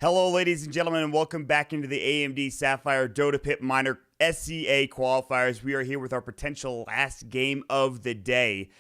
Hello, ladies and gentlemen, and welcome back into the AMD Sapphire Dota Pit Minor SCA qualifiers. We are here with our potential last game of the day,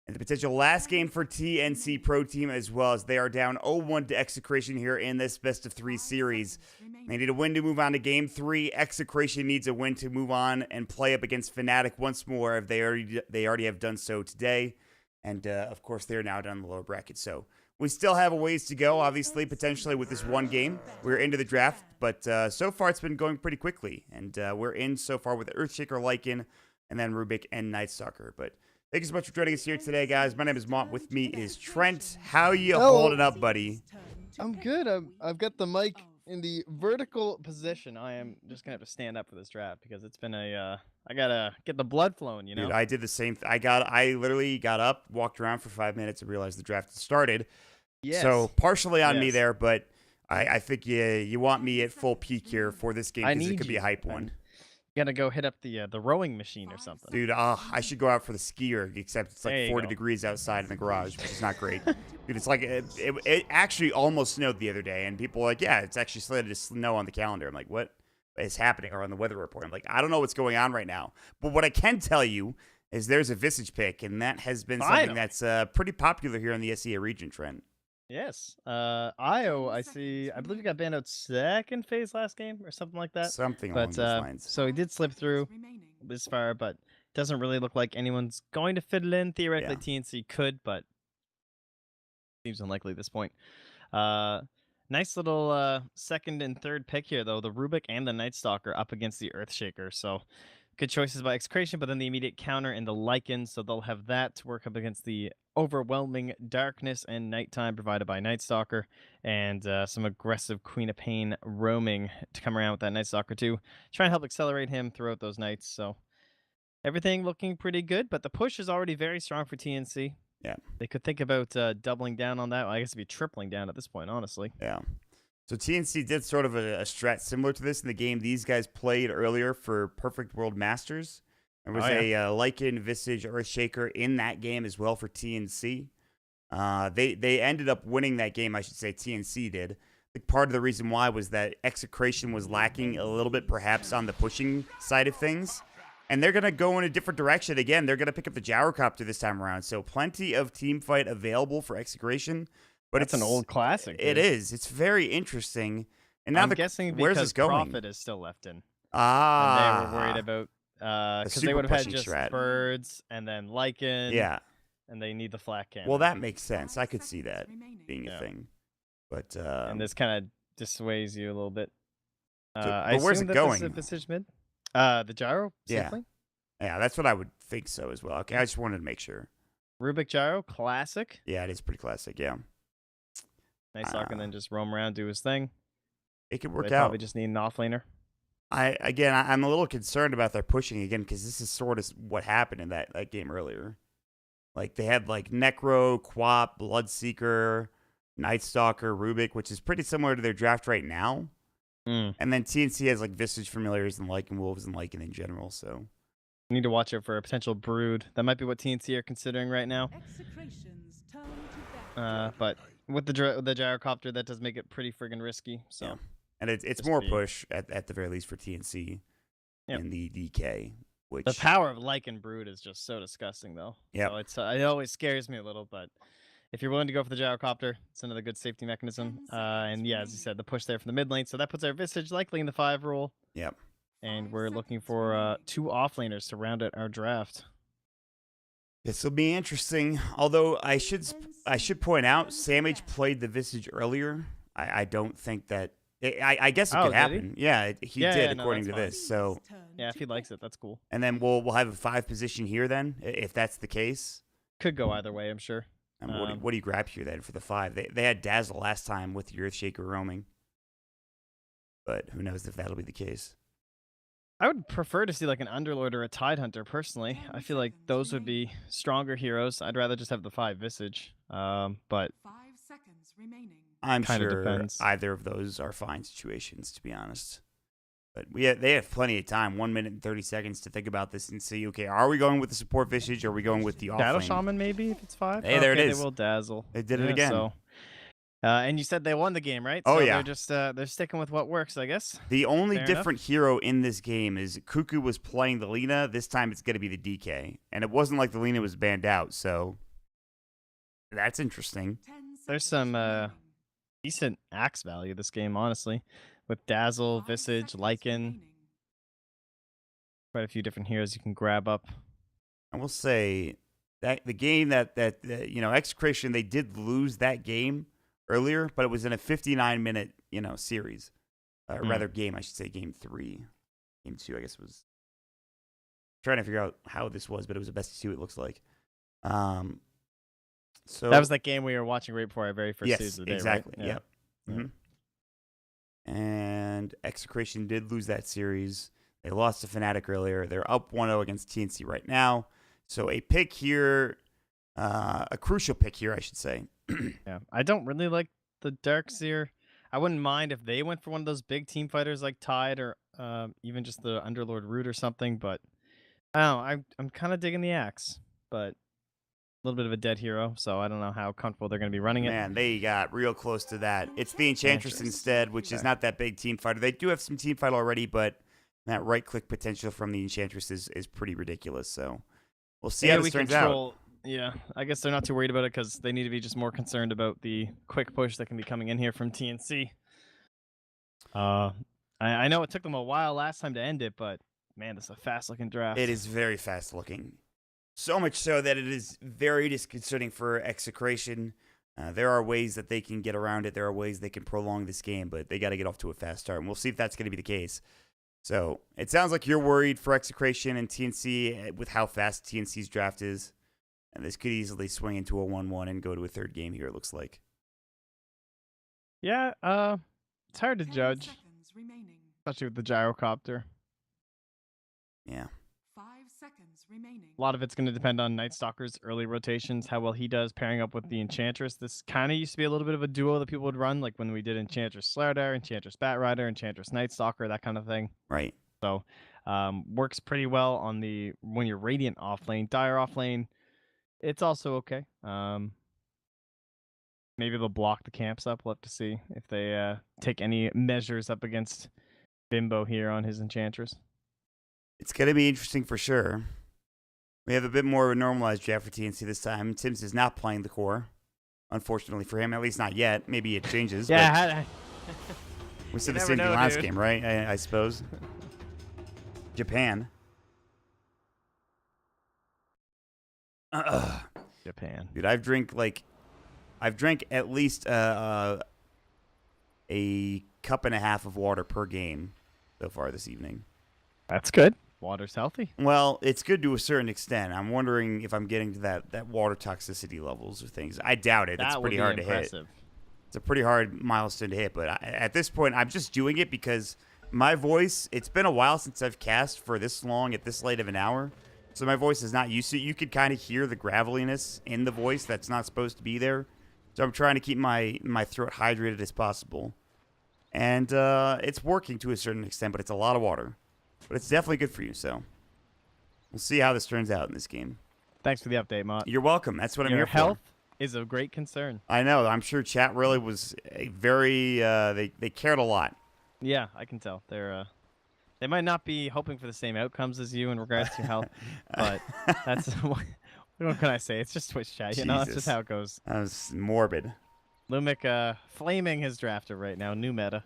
and the potential last game for TNC Pro Team, as well as they are down 0-1 to Execration here in this best-of-3 series. They need a win to move on to Game 3. Execration needs a win to move on and play up against Fnatic once more. They already have done so today, and of course, they're now down in the lower bracket, so we still have a ways to go, obviously, potentially with this one game. We're into the draft, but so far it's been going pretty quickly. And we're in so far with Earthshaker, Lycan, and then Rubik and Night Stalker. But thank you so much for joining us here today, guys. My name is Mont. With me is Trent. How you holding up, buddy? I'm good. I've got the mic in the vertical position. I am just going to have to stand up for this draft because it's been a... I got to get the blood flowing, you know? Dude, I did the same thing. I literally got up, walked around for 5 minutes, and realized the draft had started. Yes. So partially on me there, but I think you want me at full peak here for this game because it could be a hype one. You gotta go hit up the rowing machine or something. Dude, I should go out for the skier, except it's like 40 degrees outside in the garage, which is not great. Dude, it's like it actually almost snowed the other day, and people are like, yeah, it's actually slated to snow on the calendar. I'm like, what is happening? Or on the weather report. I'm like, I don't know what's going on right now. But what I can tell you is there's a Visage pick, and that has been something that's pretty popular here in the SEA region, Trent. Yes. Io, I believe he got banned out second phase last game or something like that. Something along those lines. So he did slip through this far, but doesn't really look like anyone's going to fit it in. Theoretically, TNC could, but seems unlikely at this point. Nice little second and third pick here, though. The Rubik and the Night Stalker up against the Earthshaker. So good choices by Execration, but then the immediate counter in the Lycan, so they'll have that to work up against the overwhelming darkness and nighttime provided by Night Stalker, and some aggressive Queen of Pain roaming to come around with that Night Stalker too. Try and help accelerate him throughout those nights, so everything looking pretty good, but the push is already very strong for TNC. Yeah. They could think about doubling down on that. Well, I guess it'd be tripling down at this point, honestly. Yeah. So TNC did sort of a strat similar to this in the game these guys played earlier for Perfect World Masters. There was a Lycan, Visage, Earthshaker in that game as well for TNC. They ended up winning that game, I should say. TNC did. I think part of the reason why was that Execration was lacking a little bit perhaps on the pushing side of things. And they're going to go in a different direction. Again, they're going to pick up the Gyrocopter this time around. So plenty of team fight available for Execration. But it's an old classic. It is. It's very interesting. And now I'm guessing where's because this going? Profit is still left in. Ah. And they were worried about because they would have had just birds and then Lycan. Yeah. And they need the flat cannon. Well, that makes sense. I could see that being a thing. But and this kind of dissuades you a little bit. but where's it going? Visage mid? The gyro. Yeah. Yeah, that's what I would think so as well. Okay, I just wanted to make sure. Rubik gyro, classic. Yeah, it is pretty classic. Yeah. Nice talk, and then just roam around, do his thing. It could work out. Probably just need an offlaner. I'm a little concerned about their pushing again because this is sort of what happened in that game earlier. Like they had like Necro, Quap, Bloodseeker, Night Stalker, Rubik, which is pretty similar to their draft right now. And then TNC has like Visage Familiars and Lycan Wolves and Lycan in general. So you need to watch out for a potential brood. That might be what TNC are considering right now. But with the Gyrocopter, that does make it pretty friggin' risky. So. Yeah. And it's more push at the very least for TNC in the DK. Which the power of Lycan Brood is just so disgusting, though. Yeah, so it always scares me a little. But if you're willing to go for the Gyrocopter, it's another good safety mechanism. And yeah, as you said, the push there from the mid lane, so that puts our Visage likely in the 5 role. Yep. And we're looking for 2 offlaners to round out our draft. This will be interesting. Although I should point out, Samage played the Visage earlier. I don't think that. I guess it could happen. Yeah, he did according to this. So yeah, if he likes it, that's cool. And then we'll have a 5 position here then, if that's the case. Could go either way, I'm sure. And what do you grab here then for the 5? They had Dazzle last time with the Earthshaker roaming, but who knows if that'll be the case. I would prefer to see like an Underlord or a Tidehunter personally. I feel like those would be stronger heroes. I'd rather just have the 5 Visage. But 5 seconds remaining. I'm sure either of those are fine situations, to be honest. But they have plenty of time, 1 minute and 30 seconds to think about this and see, okay, are we going with the support Visage or are we going with the offlane? Battle Shaman maybe if it's 5? Hey, there it is. They will dazzle. They did it again. So And you said they won the game, right? Oh, So yeah. they're just they're sticking with what works, I guess. The only Fair different hero in this game is Cuckoo was playing the Lina. This time it's going to be the DK. And it wasn't like the Lina was banned out, so that's interesting. There's some decent axe value this game, honestly, with Dazzle, Visage, Lycan. Quite a few different heroes you can grab up. I will say that the game that Execration, they did lose that game earlier, but it was in a 59-minute, series. Rather game, I should say, game 3. Game 2, I guess, was trying to figure out how this was, but it was a best of 2, it looks like. So that was that game we were watching right before our very first series of the day, exactly. right? Yep. Yeah. Mm-hmm. And Execration did lose that series. They lost to Fnatic earlier. They're up 1-0 against TNC right now. So a pick here, a crucial pick here, I should say. Yeah, I don't really like the Darkseer. I wouldn't mind if they went for one of those big team fighters like Tide or even just the Underlord Root or something. But I don't know. I'm kind of digging the Axe, but a little bit of a dead hero, so I don't know how comfortable they're going to be running it. Man, they got real close to that. It's the Enchantress instead, which is not that big team fighter. They do have some team fight already, but that right-click potential from the Enchantress is pretty ridiculous. So we'll see how this turns out. Yeah, I guess they're not too worried about it because they need to be just more concerned about the quick push that can be coming in here from TNC. I know it took them a while last time to end it, but man, this is a fast-looking draft. It is very fast-looking. So much so that it is very disconcerting for Execration. There are ways that they can get around it. There are ways they can prolong this game, but they got to get off to a fast start, and we'll see if that's going to be the case. So it sounds like you're worried for Execration and TNC with how fast TNC's draft is. And this could easily swing into a 1-1 and go to a third game here, it looks like. Yeah, it's hard to judge, especially with the gyrocopter. Yeah. 5 seconds remaining. A lot of it's going to depend on Night Stalker's early rotations, how well he does pairing up with the Enchantress. This kind of used to be a little bit of a duo that people would run, like when we did Enchantress Slardar, Enchantress Batrider, Enchantress Night Stalker, that kind of thing. Right. So, works pretty well on when you're Radiant off lane. Dire off lane, it's also okay. Maybe they'll block the camps up. We'll have to see if they take any measures up against Bimbo here on his Enchantress. It's going to be interesting for sure. We have a bit more of a normalized draft for TNC this time. Tim's is not playing the core, unfortunately for him. At least not yet. Maybe it changes. Yeah, we said the same thing last game, right? I suppose. Japan. Japan. Dude, I've drank at least a cup and a half of water per game so far this evening. That's good. Water's healthy. Well, it's good to a certain extent. I'm wondering if I'm getting to that water toxicity levels or things. I doubt it. It's pretty hard to hit. It's a pretty hard milestone to hit, but at this point, I'm just doing it because my voice, it's been a while since I've cast for this long at this late of an hour, so my voice is not used to it. You could kind of hear the graveliness in the voice that's not supposed to be there, so I'm trying to keep my throat hydrated as possible. And it's working to a certain extent, but it's a lot of water. But it's definitely good for you, so we'll see how this turns out in this game. Thanks for the update, Mott. You're welcome. That's what I'm here for. Your health is a great concern. I know. I'm sure chat really was a very they cared a lot. Yeah, I can tell. They might not be hoping for the same outcomes as you in regards to health, but that's what can I say? It's just Twitch chat, you know. That's just how it goes. That was morbid. Lumic flaming his drafter right now. New meta.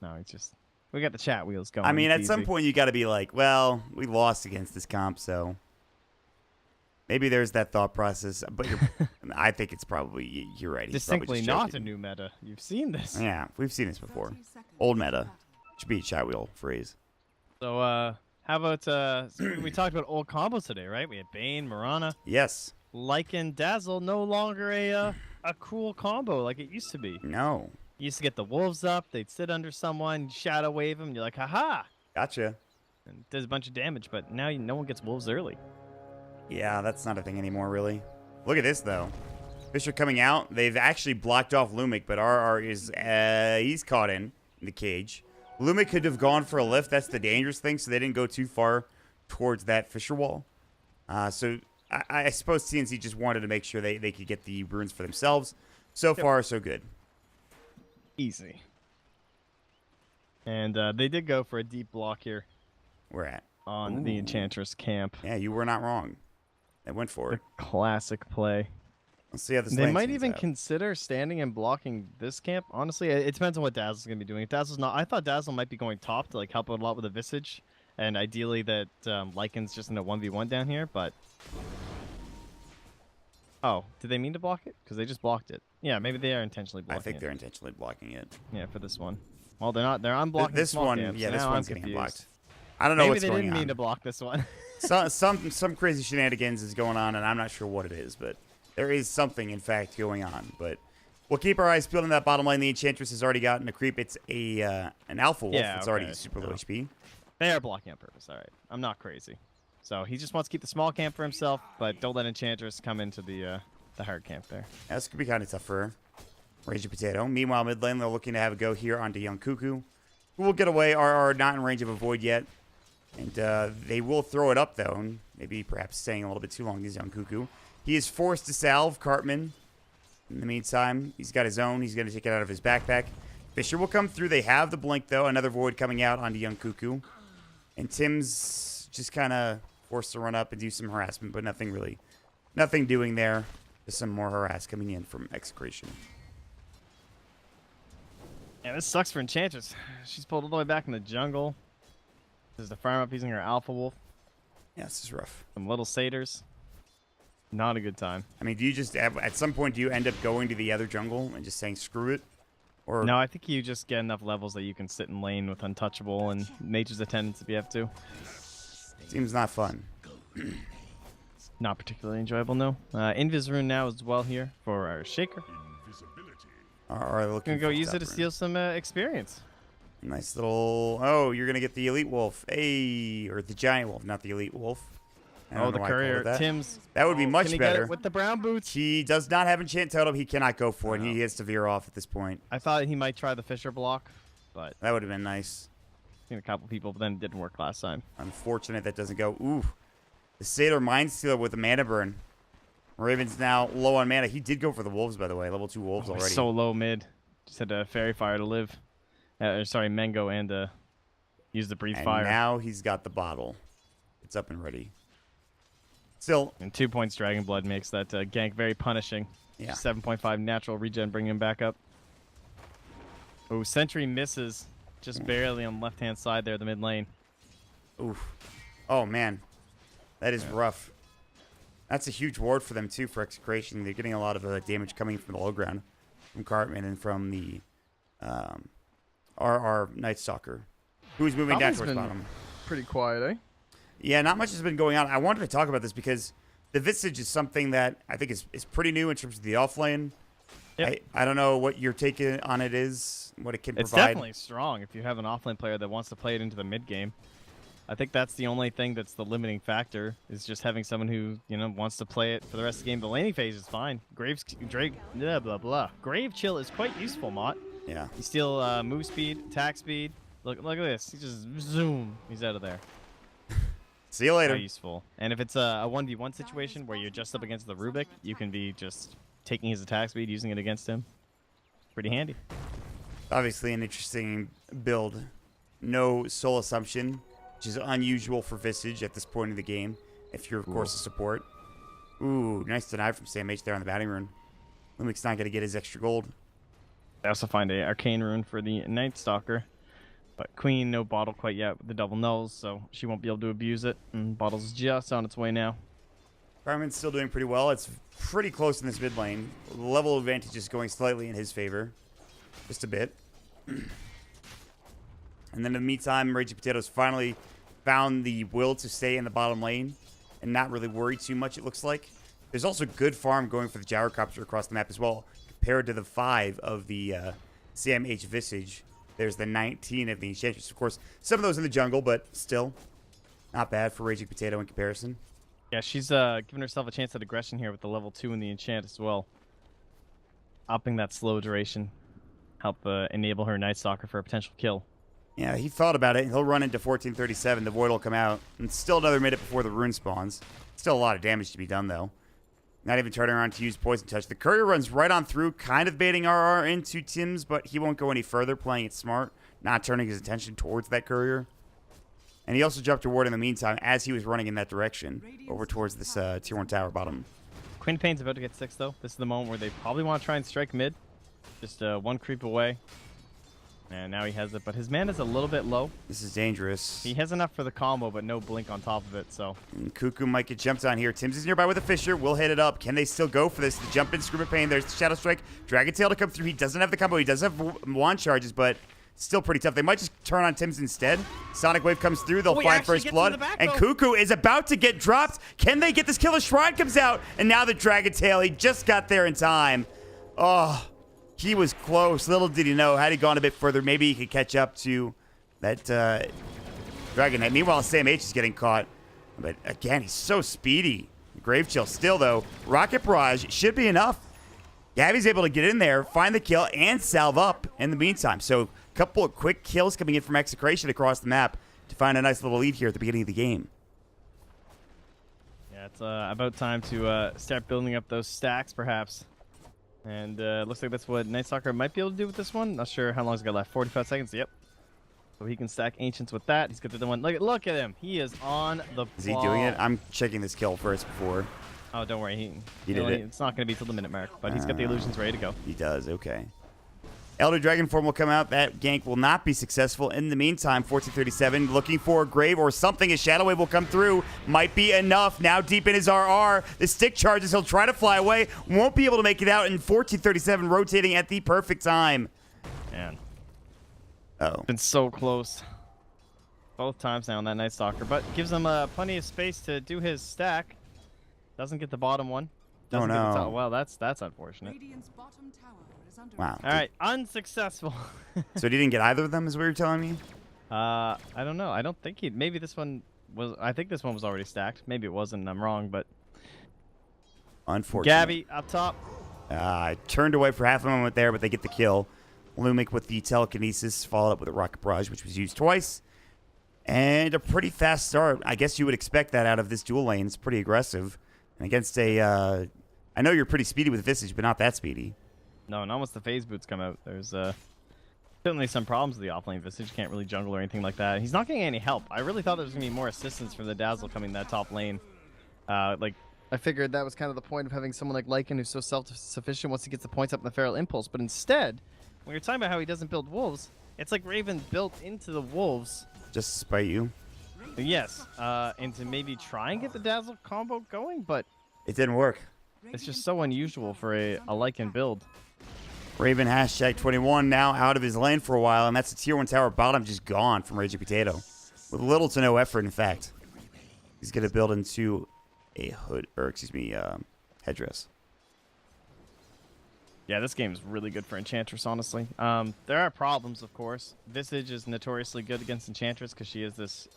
No, it's just. We got the chat wheels going. I mean, at some point, you got to be like, well, we lost against this comp, so maybe there's that thought process. But I think it's probably, you're right. Distinctly not a new meta. You've seen this. Yeah, we've seen this before. Old meta. Should be a chat wheel phrase. So, how about, we talked about old combos today, right? We had Bane, Mirana. Yes. Lycan, Dazzle, no longer a cool combo like it used to be. No. You used to get the wolves up, they'd sit under someone, shadow wave them, you're like, haha! Gotcha. And it does a bunch of damage, but now no one gets wolves early. Yeah, that's not a thing anymore, really. Look at this, though. Fisher coming out. They've actually blocked off Lumic, but RR is, he's caught in the cage. Lumic could have gone for a lift. That's the dangerous thing, so they didn't go too far towards that Fisher wall. So I suppose TNC just wanted to make sure they could get the runes for themselves. So far, so good. Easy. And they did go for a deep block here We're at. on the Enchantress camp. Yeah, you were not wrong. They went for it. Classic play. Let's see how this They lane might turns even out. consider standing and blocking this camp. Honestly, it depends on what Dazzle's going to be doing. If Dazzle's not, I thought Dazzle might be going top to like help out a lot with the Visage, and ideally that Lycan's just in a 1v1 down here. But oh, did they mean to block it? Because they just blocked it. Yeah, maybe they are intentionally blocking it. I think they're intentionally blocking it. Yeah, for this one. Well, they're not. They're unblocking This small one, camps, yeah, so this now one's I'm getting confused. unblocked. I don't know Maybe what's they going didn't on. mean to block this one. some crazy shenanigans is going on, and I'm not sure what it is, but there is something, in fact, going on. But we'll keep our eyes peeled on that bottom lane. The Enchantress has already gotten a creep. It's a an Alpha Wolf. Yeah, It's already okay. super low HP. They are blocking on purpose. All right, I'm not crazy. So he just wants to keep the small camp for himself, but don't let Enchantress come into the hard camp there. Yeah, this could be kind of tough for Raging Potato. Meanwhile, mid lane, they're looking to have a go here onto Young Cuckoo, who will get away, are not in range of a void yet. And they will throw it up, though, and maybe perhaps staying a little bit too long is Young Cuckoo. He is forced to salve Cartman. In the meantime, he's got his own. He's going to take it out of his backpack. Fisher will come through. They have the blink, though. Another void coming out onto Young Cuckoo. And Tim's just kind of forced to run up and do some harassment, but nothing doing there. Just some more harass coming in from Execration. Yeah, this sucks for Enchantress. She's pulled all the way back in the jungle. This is the farm up using her Alpha Wolf. Yeah, this is rough. Some little satyrs. Not a good time. I mean, do you just, at some point, do you end up going to the other jungle and just saying screw it? Or No, I think you just get enough levels that you can sit in lane with Untouchable and Nature's Attendance if you have to. seems not fun. Not particularly enjoyable, no. Invis Rune now as well here for our Shaker. Are looking Gonna go for use it to top steal some experience. Nice little. Oh, you're gonna get the Elite Wolf. Hey, or the Giant Wolf, not the Elite Wolf. I don't Oh, know the why I called it courier. that. Tim's. That would be much Can he better. get it with the brown boots? He does not have enchant totem. He cannot go for it. No. He has to veer off at this point. I thought he might try the Fisher block, but That would have been nice. seen a couple people, but then it didn't work last time. Unfortunate that doesn't go. Ooh, the Sailor Mind Stealer with the mana burn. Raven's now low on mana. He did go for the wolves, by the way. Level 2 wolves already. So low mid. Just had a Fairy Fire to live. Sorry, Mango and use the Breathe and Fire. now he's got the bottle. It's up and ready. Still, And 2 points Dragon Blood makes that gank very punishing. yeah. 7.5 natural regen, bringing him back up. Oh, Sentry misses just barely on the left-hand side there, the mid lane. Oof. Oh, man. That is rough. That's a huge ward for them, too, for Execration. They're getting a lot of damage coming from the low ground, from Cartman and from the our Night Stalker, who's moving down Bottom's towards been bottom. Pretty quiet, eh? Yeah, not much has been going on. I wanted to talk about this because the Visage is something that I think is pretty new in terms of the offlane. Yep. I don't know what your take on it is, what it can It's provide. definitely strong if you have an offlane player that wants to play it into the mid game. I think that's the only thing that's the limiting factor is just having someone who wants to play it for the rest of the game. The laning phase is fine. Blah blah blah. Grave Chill is quite useful, Mott. Yeah. You steal move speed, attack speed. Look at this. He just zoom. He's out of there. See you later. Very useful. And if it's a 1v1 situation where you're just up against the Rubik, you can be just taking his attack speed, using it against him. Pretty handy. Obviously an interesting build. No soul assumption, which is unusual for Visage at this point in the game, if you're, of course, a support. Ooh, nice deny from Sam H there on the batting rune. Lumik's not going to get his extra gold. I also find a Arcane Rune for the Night Stalker. But Queen, no bottle quite yet with the double nulls, so she won't be able to abuse it. And bottle's just on its way now. Carmen's still doing pretty well. It's pretty close in this mid lane. The level advantage is going slightly in his favor. Just a bit. And then in the meantime, Raging Potatoes finally found the will to stay in the bottom lane and not really worry too much, it looks like. There's also good farm going for the Gyrocopter across the map as well, compared to the 5 of the CMH Visage. There's the 19 of the Enchantress. Of course, some of those in the jungle, but still not bad for Raging Potato in comparison. Yeah, she's giving herself a chance at aggression here with the level 2 in the enchant as well. Upping that slow duration. Help enable her Night Stalker for a potential kill. Yeah, he thought about it. He'll run into 1437. The Void will come out. And still another minute before the rune spawns. Still a lot of damage to be done, though. Not even turning around to use Poison Touch. The courier runs right on through, kind of baiting RR into Tim's, but he won't go any further, playing it smart, not turning his attention towards that courier. And he also dropped a ward in the meantime as he was running in that direction, over towards this tier 1 tower bottom. Queen of Pain's about to get 6, though. This is the moment where they probably want to try and strike mid. Just one creep away. And now he has it, but his mana's a little bit low. This is dangerous. He has enough for the combo, but no blink on top of it, so. And Cuckoo might get jumped on here. Tim's is nearby with a Fisher. We'll hit it up. Can they still go for this? The jump in, Scream of Pain. There's the Shadow Strike. Dragon Tail to come through. He doesn't have the combo. He does have wand charges, but still pretty tough. They might just turn on Tim's instead. Sonic Wave comes through. They'll find first blood. And Cuckoo is about to get dropped. Can they get this kill? The Shrine comes out. And now the Dragon Tail. He just got there in time. Oh. He was close. Little did he know. Had he gone a bit further, maybe he could catch up to that Dragon Knight. Meanwhile, Sam H is getting caught. But again, he's so speedy. Grave Chill still, though. Rocket Barrage should be enough. Gabby's able to get in there, find the kill, and salve up in the meantime. So a couple of quick kills coming in from Execration across the map to find a nice little lead here at the beginning of the game. Yeah, it's about time to start building up those stacks, perhaps. And looks like that's what Night Stalker might be able to do with this one. Not sure how long he's got left. 45 seconds. Yep. So he can stack Ancients with that. He's got the one. Look at him. He is on the ball. Is he doing it? I'm checking this kill first before. Oh, don't worry. He did it. It's not going to be till the minute mark, but he's got the illusions ready to go. He does. Okay. Elder Dragon form will come out. That gank will not be successful. In the meantime, 1437 looking for a grave or something. A Shadow Wave will come through. Might be enough. Now deep in his RR. The stick charges. He'll try to fly away. Won't be able to make it out. And 1437 rotating at the perfect time. Man. Oh. Been so close. Both times now on that Night Stalker. But gives him plenty of space to do his stack. Doesn't get the bottom one. Doesn't get the top. Well, that's unfortunate. Wow. All right, unsuccessful. So he didn't get either of them, is what you're telling me? I don't know. I don't think he. Maybe this one was. I think this one was already stacked. Maybe it wasn't. I'm wrong, but. Unfortunate. Gabby up top. I turned away for half a moment there, but they get the kill. Lumic with the telekinesis, followed up with a rocket barrage, which was used twice. And a pretty fast start. I guess you would expect that out of this dual lane. It's pretty aggressive. And against a. I know you're pretty speedy with Visage, but not that speedy. No, not once the phase boots come out. There's certainly some problems with the offlane. Visage can't really jungle or anything like that. He's not getting any help. I really thought there was going to be more assistance from the Dazzle coming that top lane. Like, I figured that was kind of the point of having someone like Lycan who's so self-sufficient once he gets the points up in the Feral Impulse. But instead, when you're talking about how he doesn't build wolves, it's like Raven built into the wolves. Just to spite you? Yes, and to maybe try and get the Dazzle combo going, but... It didn't work. It's just so unusual for a Lycan build. Raven hashtag 21 now out of his lane for a while, and that's the tier 1 tower bottom just gone from Raging Potato. With little to no effort, in fact. He's going to build into a hood, or excuse me, headdress. Yeah, this game is really good for Enchantress, honestly. There are problems, of course. Visage is notoriously good against Enchantress because she has this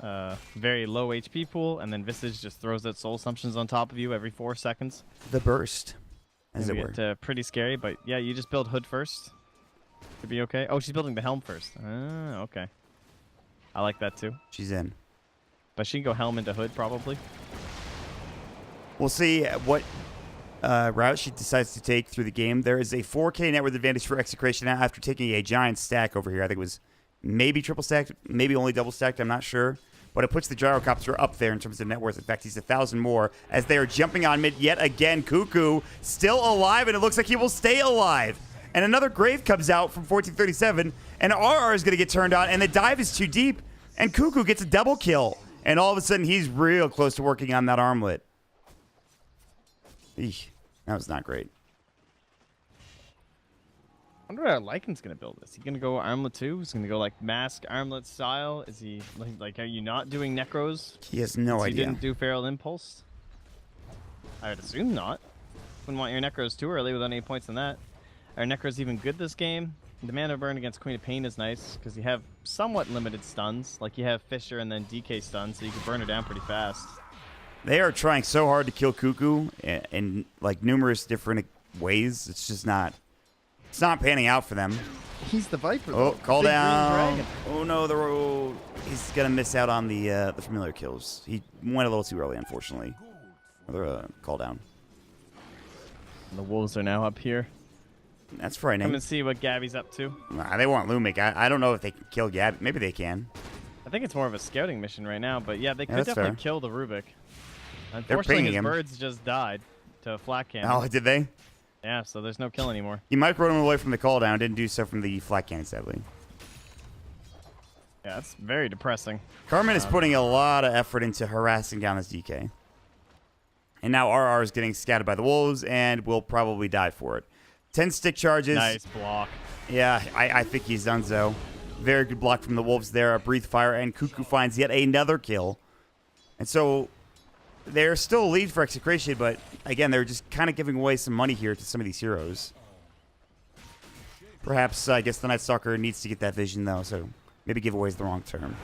very low HP pool, and then Visage just throws out soul assumptions on top of you every 4 seconds. The burst, as it were. Pretty scary, but yeah, you just build hood first. Should be okay. Oh, she's building the helm first. Okay. I like that too. She's in. But she can go helm into hood, probably. We'll see what route she decides to take through the game. There is a 4K net worth advantage for Execration now after taking a giant stack over here. I think it was maybe triple stacked, maybe only double stacked. I'm not sure. But it puts the Gyrocopter up there in terms of net worth. In fact, he's 1,000 more as they are jumping on mid yet again. Cuckoo still alive, and it looks like he will stay alive. And another Grave comes out from 1437, and RR is going to get turned on, and the dive is too deep, and Cuckoo gets a double kill. And all of a sudden, he's real close to working on that armlet. Eesh, that was not great. I wonder how Lycan's going to build this. He going to go armlet too? He's going to go like mask armlet style? Is he like are you not doing necros? He has no idea. He didn't do feral impulse? I would assume not. Wouldn't want your necros too early without any points in that. Are necros even good this game? The mana burn against Queen of Pain is nice because you have somewhat limited stuns. Like you have Fisher and then DK stuns, so you can burn her down pretty fast. They are trying so hard to kill Cuckoo in like numerous different ways. It's just not. It's not panning out for them. He's the Viper. Oh, call down. Oh no, the road. He's gonna miss out on the familiar kills. He went a little too early, unfortunately. Another call down. And the wolves are now up here. That's frightening. Come and see what Gabby's up to. Nah, they want Lumic. I don't know if they can kill Gabby. Maybe they can. I think it's more of a scouting mission right now, but yeah, they could that's definitely fair. kill the Rubik. They're Unfortunately, pinging his him. birds just died to a flat cannon. Oh, did they? Yeah, so there's no kill anymore. He microed him away from the call down. Didn't do so from the flat cannon, sadly. Yeah, it's very depressing. Carmen is putting a lot of effort into harassing down this DK. And now RR is getting scouted by the wolves and will probably die for it. 10 stick charges. Nice block. Yeah, I think he's done so. Very good block from the wolves there. A breathe fire, and Cuckoo finds yet another kill. And so they're still a lead for Execration, but again, they're just kind of giving away some money here to some of these heroes. Perhaps, I guess the Night Stalker needs to get that vision, though, so maybe giveaway is the wrong term.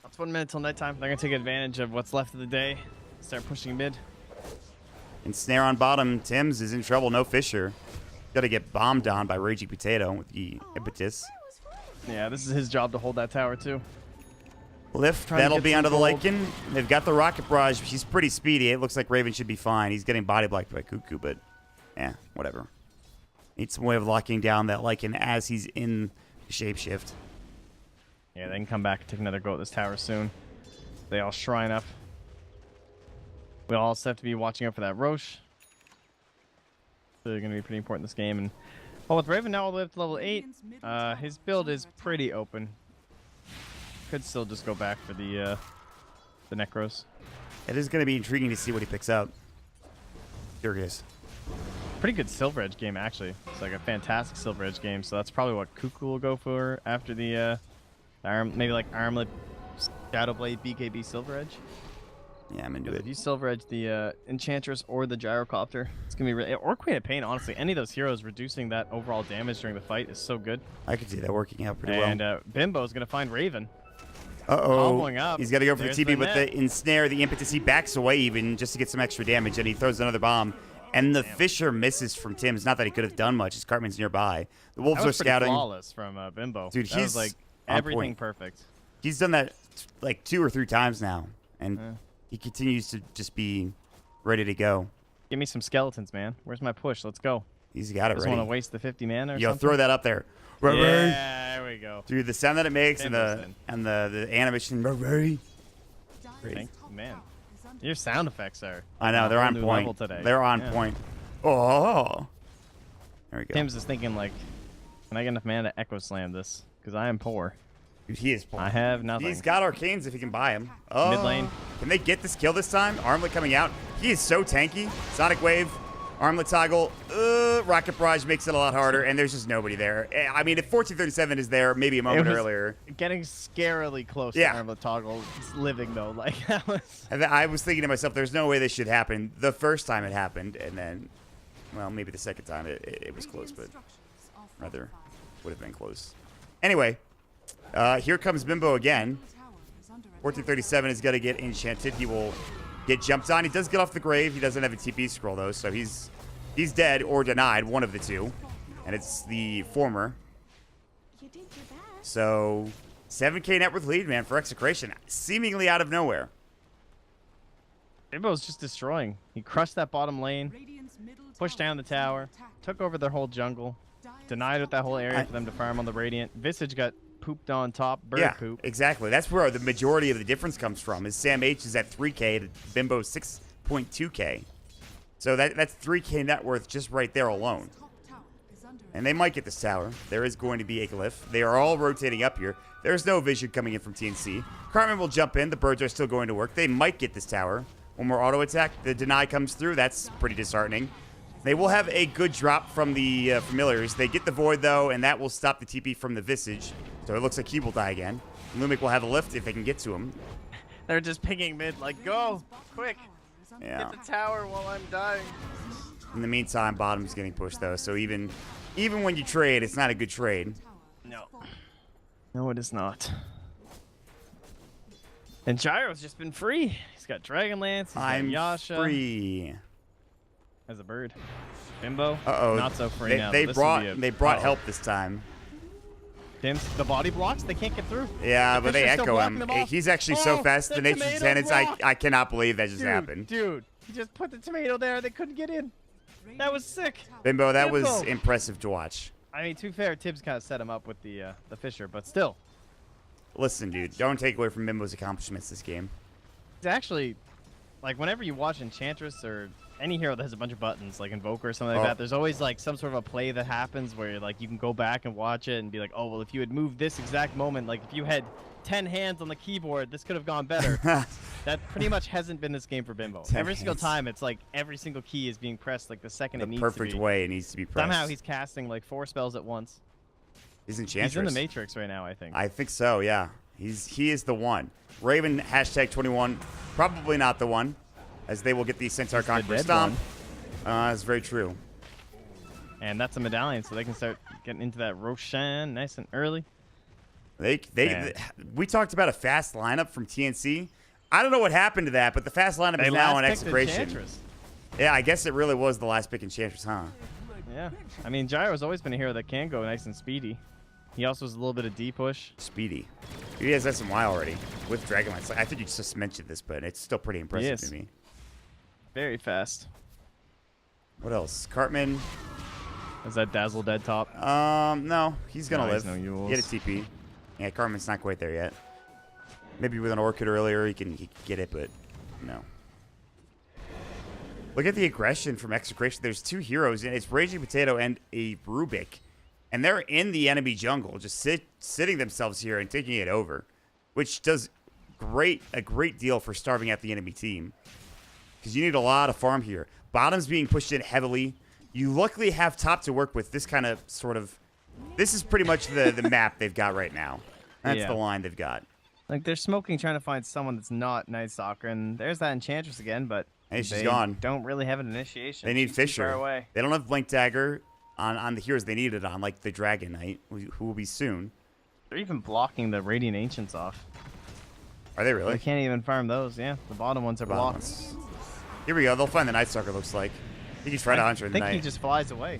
It's 1 minute till nighttime. They're going to take advantage of what's left of the day. Start pushing mid. And Snare on bottom. Tim's is in trouble. No Fisher. Got to get bombed on by Raging Potato with the impetus. Yeah, this is his job to hold that tower, too. Lift, Trying to that'll get be some onto the gold. Lycan. They've got the Rocket Barrage. He's pretty speedy. It looks like Raven should be fine. He's getting body blocked by Cuckoo, but whatever. Needs some way of locking down that Lycan as he's in shapeshift. Yeah, they can come back and take another go at this tower soon. They all shrine up. We also have to be watching out for that Roche. They're going to be pretty important in this game. And well, with Raven now all the way up to level 8, his build is pretty open. Could still just go back for the Necros. It is going to be intriguing to see what he picks up. Curious. Pretty good Silver Edge game, actually. It's like a fantastic Silver Edge game, so that's probably what Cuckoo will go for after the maybe like Armlet, Shadowblade, BKB Silver Edge. Yeah, I'm into If it. you Silver Edge the Enchantress or the Gyrocopter, it's going to be really... Or Queen of Pain, honestly. Any of those heroes reducing that overall damage during the fight is so good. I could see that working out pretty And well. Bimbo is going to find Raven. Uh-oh. Comboing up. He's got to go for There's the TP, the but net. the ensnare, the impetus, he backs away even just to get some extra damage, and he throws another bomb. And the Fisher misses from Tim's. Not that he could have done much. His Cartman's nearby. The Wolves That are was pretty scouting. flawless from Bimbo. Dude, that was he's like on everything point. perfect. He's done that like 2 or 3 times now, and he continues to just be ready to go. Give me some skeletons, man. Where's my push? Let's go. He's got it Just ready. want to waste the 50 mana or Yo, something? throw that up there. Right, Yeah, there we go. Dude, the sound that it makes Bimbo's and the animation. Right. Thank you, man. Your sound effects are I know, they're a whole on new point. level today. They're on Yeah. point. Oh. There we go. Tim's is thinking like, can I get enough mana to Echo Slam this? Because I am poor. Dude, he is point. I have nothing. He's got arcanes if he can buy them. Oh. Mid lane. Can they get this kill this time? Armlet coming out. He is so tanky. Sonic Wave. Armlet toggle. Rocket Barrage makes it a lot harder, and there's just nobody there. I mean, if 1437 is there, maybe a moment was- earlier. Getting scarily close Yeah. to Armlet Toggle living though. Like that was. And I was thinking to myself, there's no way this should happen the first time it happened, and then, well, maybe the second time it was close, but rather would have been close. Anyway, here comes Bimbo again. 1437 is going to get enchanted. He will get jumped on. He does get off the grave. He doesn't have a TP scroll, though, so he's dead or denied, one of the two. And it's the former. You did your best. So 7K net worth lead, man, for Execration, seemingly out of nowhere. Bimbo's just destroying. He crushed that bottom lane, pushed down the tower, took over their whole jungle, denied with that whole area for them to farm on the Radiant. Visage got pooped on top, bird Yeah, poop. exactly. That's where the majority of the difference comes from. Is Sam H is at 3K to Bimbo's 6.2K. So that's 3K net worth just right there alone. And they might get this tower. There is going to be a glyph. They are all rotating up here. There's no vision coming in from TNC. Cartman will jump in. The birds are still going to work. They might get this tower. One more auto attack. The deny comes through. That's pretty disheartening. They will have a good drop from the familiars. They get the void, though, and that will stop the TP from the Visage. So it looks like he will die again. Lumic will have a lift if they can get to him. They're just pinging mid, like, go, quick, Yeah. get the tower while I'm dying. In the meantime, bottom's getting pushed, though. So even when you trade, it's not a good trade. No. No, it is not. And Gyro's just been free. He's got Dragonlance, he's got I'm Yasha. free. As a bird. Bimbo, Uh-oh. not so free now. They This would be brought uh-oh. help this time. Tim's, the body blocks, they can't get through. Yeah, The but they Fisher's still echo blocking him. them off. He's actually so Oh, fast. the The Nature's tomato Tenants, block. I cannot believe that just Dude, happened. dude, he just put the tomato there. They couldn't get in. That was sick. Bimbo, that was Bimbo. impressive to watch. I mean, to be fair, Tibbs kind of set him up with the Fisher, but still. Listen, dude, don't take away from Bimbo's accomplishments this game. It's actually, like, whenever you watch Enchantress or any hero that has a bunch of buttons, like Invoker or something like that, there's always, like, some sort of a play that happens where, like, you can go back and watch it and be like, oh, well, if you had moved this exact moment, like, if you had 10 hands on the keyboard, this could have gone better. That pretty much hasn't been this game for Bimbo. Every single time, it's like every single key is being pressed like the second it needs to be. The perfect way it needs to be pressed. Somehow he's casting like 4 spells at once. He's Enchantress. He's in the Matrix right now, I think. I think so, yeah. He is the one. Raven #21, probably not the one, as they will get the Centaur Conqueror Stomp. That's very true. And that's a medallion, so they can start getting into that Roshan nice and early. We talked about a fast lineup from TNC. I don't know what happened to that, but the fast lineup is now on Execration. Yeah, I guess it really was the last pick Enchantress, huh? Yeah. I mean, Gyro's always been a hero that can go nice and speedy. He also has a little bit of D push. Speedy. He has SMY already with Dragonlance. I think you just mentioned this, but it's still pretty impressive to me. Very fast. What else? Cartman. Is that Dazzle dead top? No. He's going to live. No Get a TP. Yeah, Cartman's not quite there yet. Maybe with an Orchid earlier, he can get it, but no. Look at the aggression from Execration. There's 2 heroes, and it's Raging Potato and a Rubik. And they're in the enemy jungle, just sitting themselves here and taking it over, which does a great deal for starving out the enemy team. Because you need a lot of farm here. Bottom's being pushed in heavily. You luckily have top to work with. This kind of sort of... This is pretty much the map they've got right now. That's the line they've got. Like, they're smoking, trying to find someone that's not Night Stalker, and there's that Enchantress again, but hey, she's gone. Don't really have an initiation. They need She's Fisher. Far away. They don't have Blink Dagger on the heroes they need it on, like the Dragon Knight, who will be soon. They're even blocking the Radiant Ancients off. Are they really? They can't even farm those, yeah. The bottom ones are blocked. Here we go. They'll find the Night Stalker, looks like. I think he's trying to hunter in the night. I think he just flies away.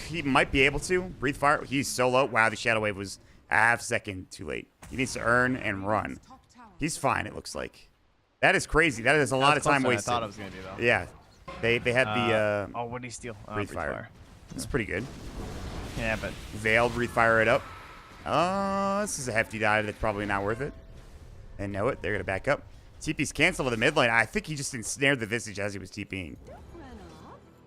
He might be able to. Breathe Fire. He's so low. Wow, the Shadow Wave was a half second too late. He needs to earn and run. He's fine, it looks like. That is crazy. That is a lot of time wasted. I thought it was going to be, though. Yeah. They had the... oh, what did he steal? Breathe Fire. That's pretty good. Yeah, but... Veiled, Breathe Fire it up. This is a hefty dive that's probably not worth it. They know it. They're going to back up. TP's canceled with the mid lane. I think he just ensnared the Visage as he was TPing.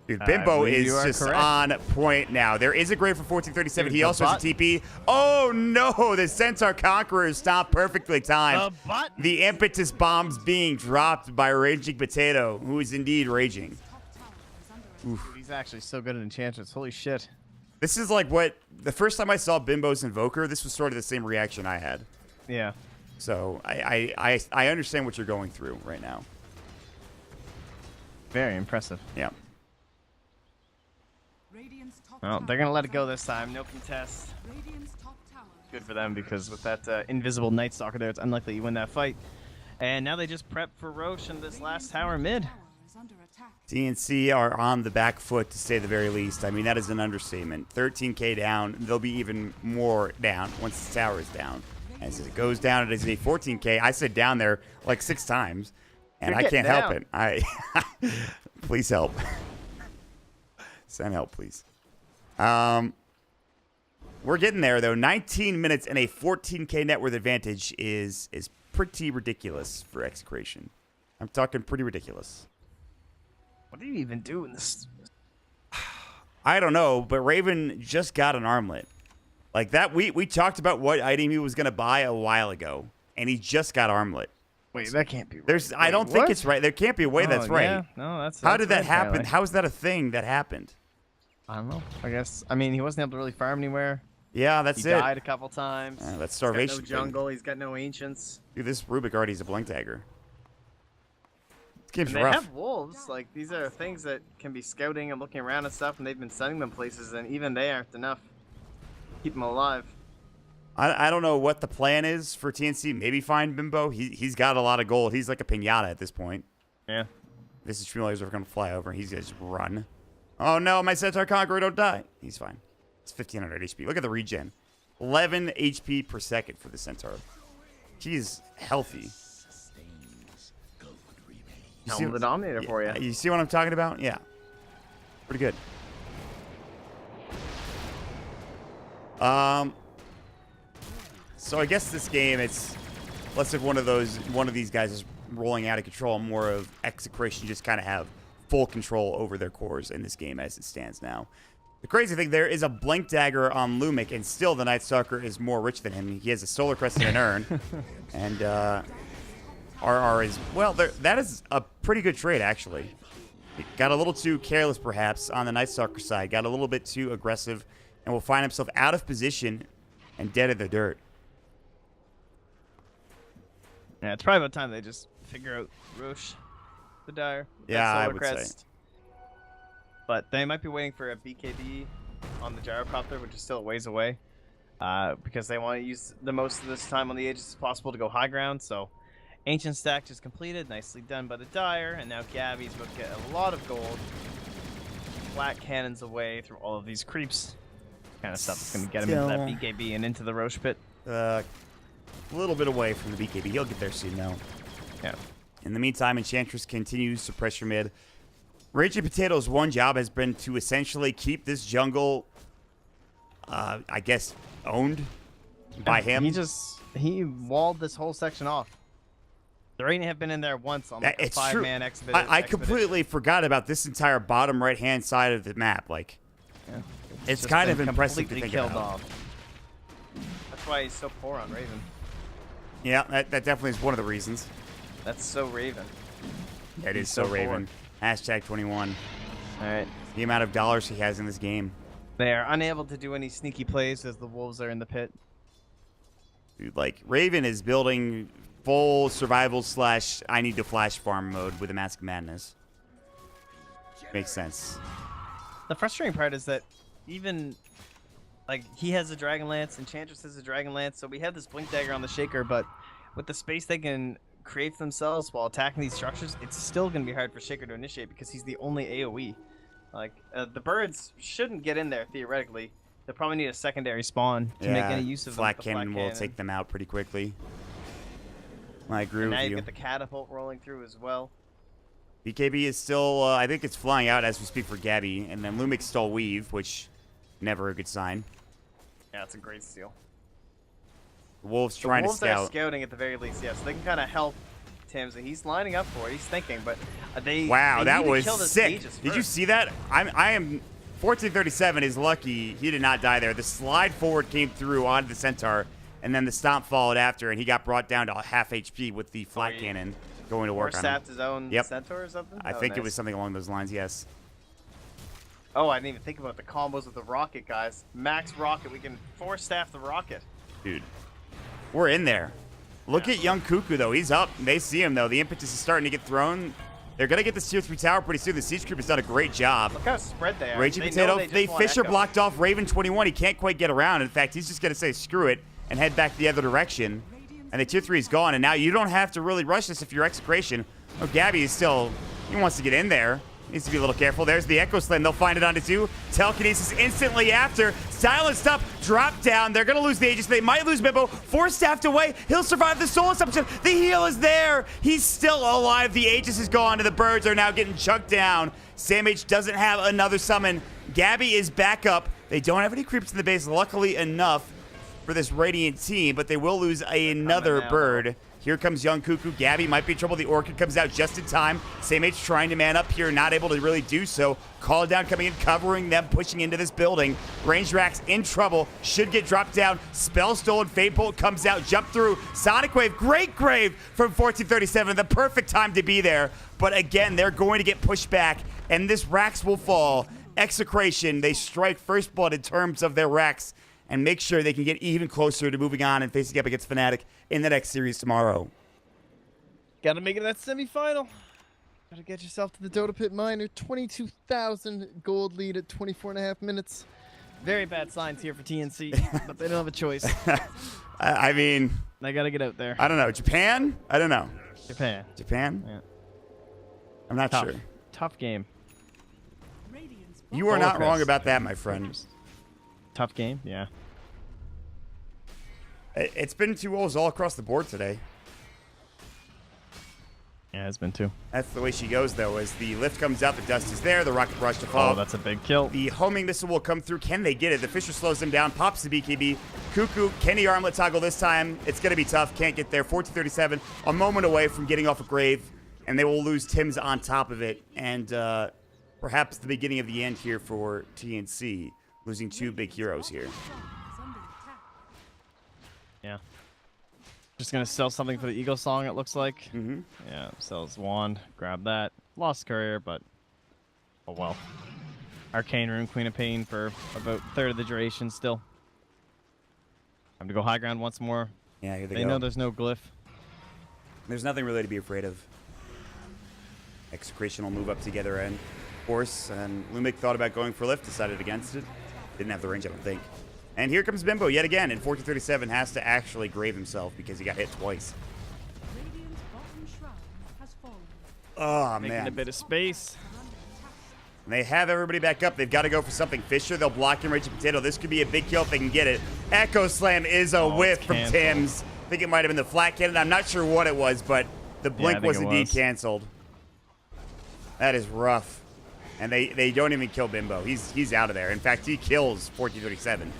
Dude, Bimbo is just on point now. There is a grave for 1437. He also has a TP. Oh, no. The Centaur Conqueror stopped perfectly timed. The impetus bombs being dropped by Raging Potato, who is indeed raging. Oof. He's actually so good at Enchantress. Holy shit. This is like what... The first time I saw Bimbo's Invoker, this was sort of the same reaction I had. Yeah. So I understand what you're going through right now. Very impressive. Yeah. Well, they're going to let it go this time. No contest. Good for them, because with that invisible Night Stalker there, it's unlikely you win that fight. And now they just prep for Roche in this last tower mid. TNC are on the back foot, to say the very least. I mean, that is an understatement. 13k down. They'll be even more down once the tower is down. As it goes down, it is a 14k. I said down there like 6 times, and I can't help it. Please help. Send help, please. We're getting there, though. 19 minutes and a 14k net worth advantage is pretty ridiculous for Execration. I'm talking pretty ridiculous. What do you even do in this? I don't know, but Raven just got an armlet. Like that, we talked about what item he was going to buy a while ago, and he just got armlet. Wait, that can't be right. I don't think it's right. There can't be a way that's right. Yeah. No, that's How did that happen? Tyler. How is that a thing that happened? I don't know. I guess. I mean, he wasn't able to really farm anywhere. Yeah, that's it. He died a couple times. That's starvation. He's got no jungle. He's got no ancients. Dude, this Rubik already is a Blink Dagger. This game's rough. They have wolves. Like, these are things that can be scouting and looking around and stuff, and they've been sending them places, and even they aren't enough to keep them alive. I don't know what the plan is for TNC. Maybe find Bimbo. He's got a lot of gold. He's like a pinata at this point. Yeah. This is True are going to fly over. He's going to just run. Oh, no, my Centaur Conqueror don't die. He's fine. It's 1,500 HP. Look at the regen. 11 HP per second for the Centaur. He's healthy. Helm the Dominator for you. You see what I'm talking about? Yeah. Pretty good. So I guess this game, it's less of one of these guys is rolling out of control, more of Execration just kind of have full control over their cores in this game as it stands now. The crazy thing, there is a Blink Dagger on Lumic, and still the Night Stalker is more rich than him. He has a Solar Crest and an Urn. And RR is, well, that is a pretty good trade, actually. Got a little too careless, perhaps, on the Night Stalker side. Got a little bit too aggressive, and will find himself out of position and dead in the dirt. Yeah, it's probably about time they just figure out Roche, the Dire. Yeah, Solar I would Crest. say. But they might be waiting for a BKB on the gyrocopter, which is still a ways away, because they want to use the most of this time on the Aegis as possible to go high ground. So, Ancient Stack just completed, nicely done by the Dire, and now Gabby's about to get a lot of gold. Flat cannons away through all of these creeps. Kind of stuff that's going to get him into that BKB and into the Roche pit. A little bit away from the BKB. He'll get there soon, though. Yeah. In the meantime, Enchantress continues to pressure mid. Raging Potato's one job has been to essentially keep this jungle, I guess, owned by him. He walled this whole section off. There ain't have been in there once on like a five-man expedition. I completely forgot about this entire bottom right-hand side of the map. Like, yeah. it's kind of impressive to think killed about. Off. That's why he's so poor on Raven. Yeah, that definitely is one of the reasons. That's so Raven. That is so Raven. Poor. Hashtag 21. All right. The amount of dollars he has in this game. They are unable to do any sneaky plays as the Wolves are in the pit. Dude, like, Raven is building full survival / I need to flash farm mode with a Mask of Madness. Makes sense. The frustrating part is that even, like, he has a Dragon Lance, Enchantress has a Dragon Lance, so we have this Blink Dagger on the Shaker, but with the space they can create for themselves while attacking these structures, it's still going to be hard for Shaker to initiate because he's the only AoE. Like, the birds shouldn't get in there, theoretically. They'll probably need a secondary spawn to make any use of them. Flat Cannon will take them out pretty quickly. I agree with you. Now you get the Catapult rolling through as well. BKB is still, I think it's flying out as we speak for Gabby, and then Lumix stole Weave, which never a good sign. Yeah, it's a great steal. The Wolves trying to Wolves scout. are scouting at the very least, yes. They can kind of help Tim's. He's lining up for it. He's thinking, but Wow, that was sick. Did you see that? I am 1437 is lucky he did not die there. The slide forward came through onto the Centaur, and then the stomp followed after, and he got brought down to half HP with the flat cannon going to work on him. Force his own Centaur or something? I think it was something along those lines, yes. Oh, I didn't even think about the combos with the rocket, guys. Max rocket. We can force staff the rocket. Dude, we're in there. Look at Young Cuckoo, though. He's up. They see him, though. The impetus is starting to get thrown. They're going to get this tier 3 tower pretty soon. The Siege Group has done a great job. Look how spread they are. Raging Potato, Fisher blocked off Raven 21. He can't quite get around. In fact, he's just going to say screw it and head back the other direction. And the tier 3 is gone. And now you don't have to really rush this if you're Execration. Oh, Gabby is still, he wants to get in there. Needs to be a little careful. There's the Echo Slam. They'll find it onto 2. Telekinesis instantly after. Silenced up. Drop down. They're going to lose the Aegis. They might lose Bimbo. 4 staffed away. He'll survive the Soul Assumption. The heal is there. He's still alive. The Aegis is gone, and the birds are now getting chucked down. Sam H doesn't have another summon. Gabby is back up. They don't have any creeps in the base, luckily enough for this Radiant team, but they will lose another bird. Here comes Young Cuckoo. Gabby might be in trouble. The Orchid comes out just in time. Same H trying to man up here, not able to really do so. Call down coming in, covering them, pushing into this building. Range Rax in trouble. Should get dropped down. Spell stolen. Fate Bolt comes out. Jump through. Sonic Wave. Great grave from 1437. The perfect time to be there. But again, they're going to get pushed back, and this Rax will fall. Execration. They strike first blood in terms of their Rax, and make sure they can get even closer to moving on and facing up against Fnatic in the next series tomorrow. Gotta make it that semifinal. Gotta get yourself to the Dota Pit Minor. 22,000 gold lead at 24.5 minutes. Very bad signs here for TNC, but they don't have a choice. I mean, they gotta get out there. I don't know. Japan? I don't know. Japan? Yeah. I'm not sure. Tough game. You are not wrong about that, my friend. Tough game, yeah. It's been 2 Wolves all across the board today. Yeah, has been too. That's the way she goes, though. As the lift comes out, the dust is there. The rocket barrage to fall. Oh, that's a big kill. The homing missile will come through. Can they get it? The Fisher slows them down. Pops the BKB. Cuckoo, can the armlet toggle this time? It's going to be tough. Can't get there. 1437, a moment away from getting off a grave. And they will lose Tim's on top of it. And perhaps the beginning of the end here for TNC. Losing 2 big heroes here. Yeah. Just going to sell something for the Eagle Song, it looks like. Mm-hmm. Yeah, sells Wand. Grab that. Lost Courier, but oh well. Arcane Rune, Queen of Pain for about a third of the duration still. Time to go high ground once more. Yeah, here they go. They know there's no glyph. There's nothing really to be afraid of. Execration will move up together and force, and Lumic thought about going for lift, decided against it. Didn't have the range, I don't think. And here comes Bimbo yet again, and 1437 has to actually grave himself because he got hit twice. Radiant's bottom shrine has fallen. Oh, Making man. a bit of space. And they have everybody back up. They've got to go for something. Fisher, they'll block him. Raging Potato, this could be a big kill if they can get it. Echo Slam is a whiff from canceled. Tim's. I think it might have been the flat cannon. I'm not sure what it was, but the blink was indeed canceled. That is rough. And they don't even kill Bimbo. He's out of there. In fact, he kills 1437.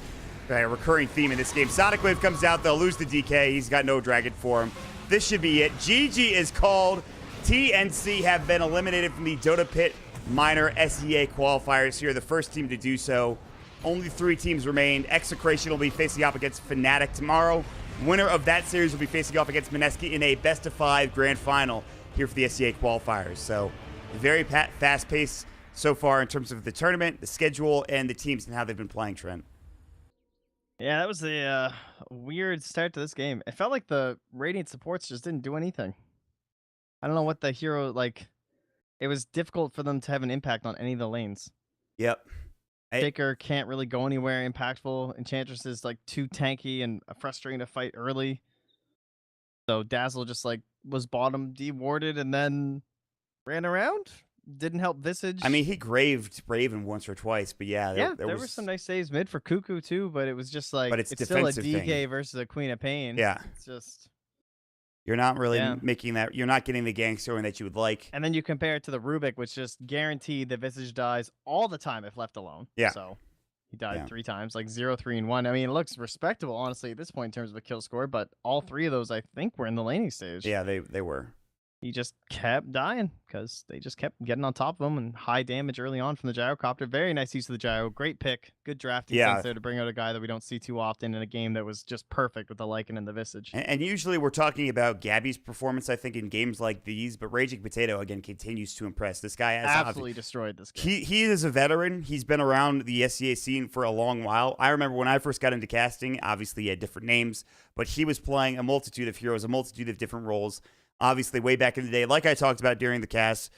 A recurring theme in this game. Sonic Wave comes out. They'll lose the DK. He's got no dragon for him. This should be it. GG is called. TNC have been eliminated from the Dota Pit Minor SEA qualifiers here. The first team to do so. Only 3 teams remain. Execration will be facing off against Fnatic tomorrow. Winner of that series will be facing off against Mineski in a best-of-5 grand final here for the SEA qualifiers. So very fast pace so far in terms of the tournament, the schedule, and the teams and how they've been playing, Trent. Yeah, that was a weird start to this game. It felt like the Radiant supports just didn't do anything. I don't know what the hero, like, it was difficult for them to have an impact on any of the lanes. Yep. Faker can't really go anywhere impactful. Enchantress is, like, too tanky and frustrating to fight early. So Dazzle just, like, was bottom dewarded and then ran around. Didn't help Visage. I mean, he graved Raven once or twice, but yeah, there were some nice saves mid for Cuckoo too, but it was just like but it's still a defensive DK thing. versus a Queen of Pain. Yeah, it's just you're not really making that. You're not getting the gang story that you would like. And then you compare it to the Rubik, which just guaranteed that Visage dies all the time if left alone. Yeah. So he died 3 times, like 0, 3, and 1. I mean, it looks respectable, honestly, at this point in terms of a kill score. But all 3 of those, I think, were in the laning stage. Yeah, they were. He just kept dying because they just kept getting on top of him and high damage early on from the gyrocopter. Very nice use of the gyro. Great pick. Good drafting sense there to bring out a guy that we don't see too often in a game that was just perfect with the Lycan and the Visage. And usually we're talking about Gabby's performance, I think, in games like these, but Raging Potato, again, continues to impress. This guy has absolutely destroyed this game. He is a veteran. He's been around the SCA scene for a long while. I remember when I first got into casting, obviously he had different names, but he was playing a multitude of heroes, a multitude of different roles. Obviously, way back in the day, like I talked about during the cast,